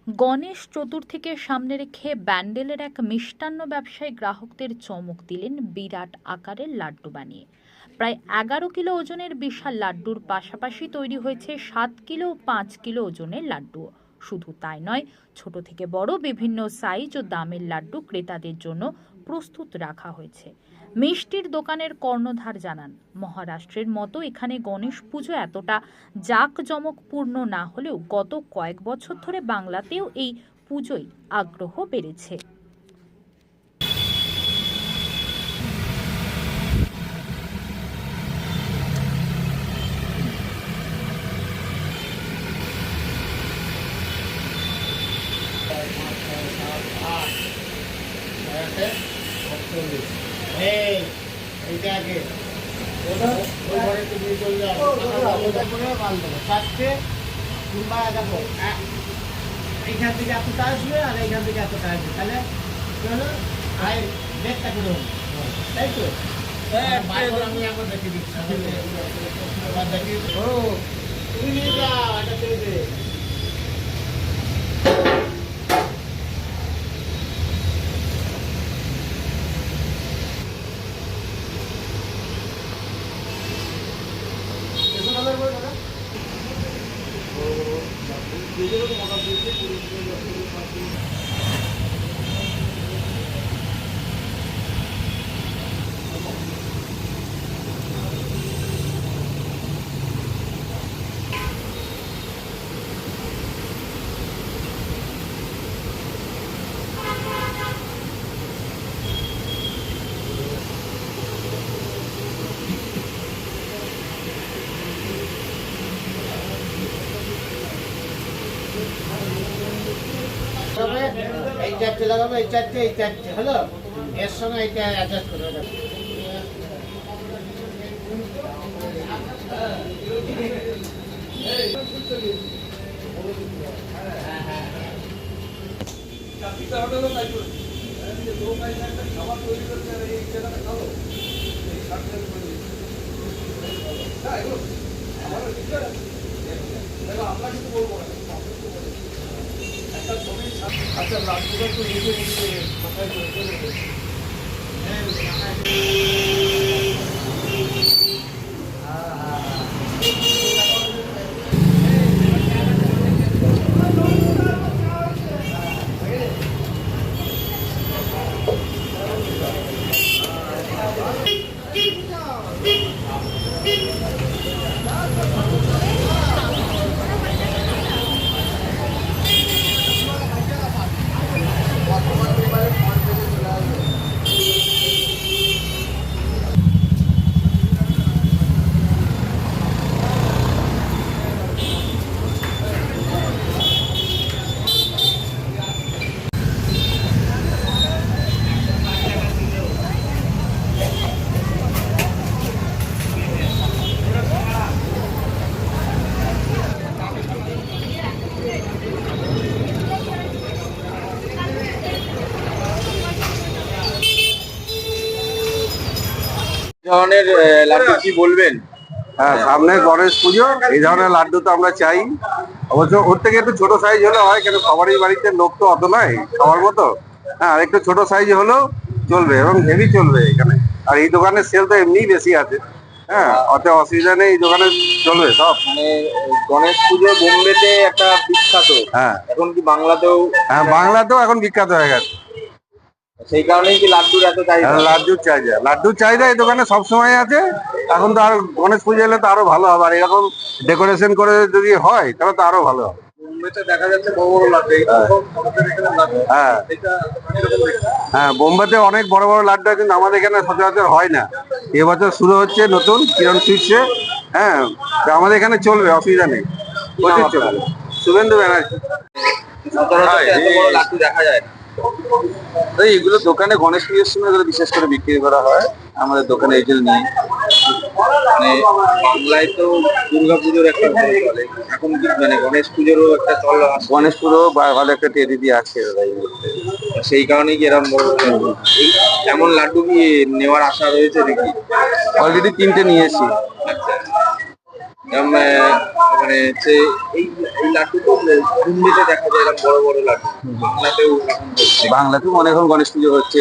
গণেশ চতুর্থীকে সামনে রেখে ব্যান্ডেলের এক মিষ্টান্ন ব্যবসায়ী গ্রাহকদের চমক দিলেন বিরাট আকারের লাড্ডু বানিয়ে। প্রায় 11 কিলো ওজনের বিশাল লাড্ডুর পাশাপাশি তৈরি হয়েছে 7 কিলো ও 5 কিলো ওজনের লাড্ডু। শুধু তাই নয়, ছোট থেকে বড় বিভিন্ন সাইজ ও দামের লাড্ডু ক্রেতাদের জন্য প্রস্তুত রাখা হয়েছে। মিষ্টির দোকানের কর্ণধার জানান, মহারাষ্ট্রের মতো এখানে গণেশ পুজো এতটা জাঁকজমকপূর্ণ না হলেও গত কয়েক বছর ধরে বাংলাতেও এই পুজোয় আগ্রহ বেড়েছে। এইখান থেকে এতটা আসবে আর এইখান থেকে এতটা আসবে, তাহলে কি হলো আয়ের ব্যাগটা করে হলো, তাই তো? আমি একবার দেখে দিচ্ছি, দেখি ও তুমি নিয়ে যাও, এটা ছেড়ে দে। এই চারটে লাগাবো, এই চারটে হলো, এর সঙ্গে এটা অ্যাডজাস্ট করে দেবো। আচ্ছা, লাড্ডুটা তো নিজে মাথায় ধরনের লাড্ডু কি বলবেন? হ্যাঁ, সামনে গণেশ পুজো, এই ধরনের লাড্ডু তো আমরা চাই। অবশ্য ওর থেকে একটু ছোট সাইজ হলে হয়, কেন সবারই বাড়িতে লোক তো অত নয় সবার মতো। হ্যাঁ, আর একটু ছোট সাইজ হলেও চলবে এবং হেভি চলবে এখানে। আর এই দোকানের সেল তো এমনিই বেশি আছে। হ্যাঁ, অত অসুবিধা নেই, এই দোকানে চলবে সব। মানে গণেশ পুজো বোম্বেতে একটা বিখ্যাত, হ্যাঁ এখন কি বাংলাতেও? হ্যাঁ, বাংলাতেও এখন বিখ্যাত হয়ে গেছে। সেই কারণেই কি লাড্ডুর এত চাহিদা? লাড্ডুর চাহিদা এই দোকানে সবসময় আছে। এখন তো আর গণেশ পুজো এলে তো আরো ভালো হবে, আর এরকম ডেকোরেশন করে যদি হয় তাহলে তো আরো ভালো হবে। বোম্বেতে দেখা যাচ্ছে বড় বড় লাড্ডু, হ্যাঁ হ্যাঁ, বোম্বেতে অনেক বড় বড় লাড্ডু আছে, কিন্তু আমাদের এখানে সচরাচর হয় না। এবছর শুরু হচ্ছে নতুন কিরণ সুইটসে। হ্যাঁ, তো আমাদের এখানে চলবে, অসুবিধা নেই, প্রচুর চলবে। শুভেন্দু ব্যানার্জি। এত বড় লাড্ডু দেখা যায় না। এগুলো দোকানে গণেশ পুজোর সময় এগুলো বিশেষ করে বিক্রি করা হয়, আমাদের দোকানে এগুলো নেই। মানে বাংলায় তো দুর্গাপুজোর একটা ভালো চলে, এখন কি মানে গণেশ পুজোরও একটা চল আছে? গণেশ পুজো ভালো একটা টেরিদি আছে দাদা এই মুহূর্তে। সেই কারণেই কি এরকম বড় বড় এই এমন লাড্ডু কি নেওয়ার আশা রয়েছে নাকি? অলরেডি 3টে নিয়েছি। আচ্ছা, মানে হচ্ছে এই লাড্ডু তো দিল্লিতে দেখা যায় এরকম বড় বড় লাড্ডু, বাংলাতেও এখন হচ্ছে। বাংলাতেও অনেক গণেশ পুজো হচ্ছে।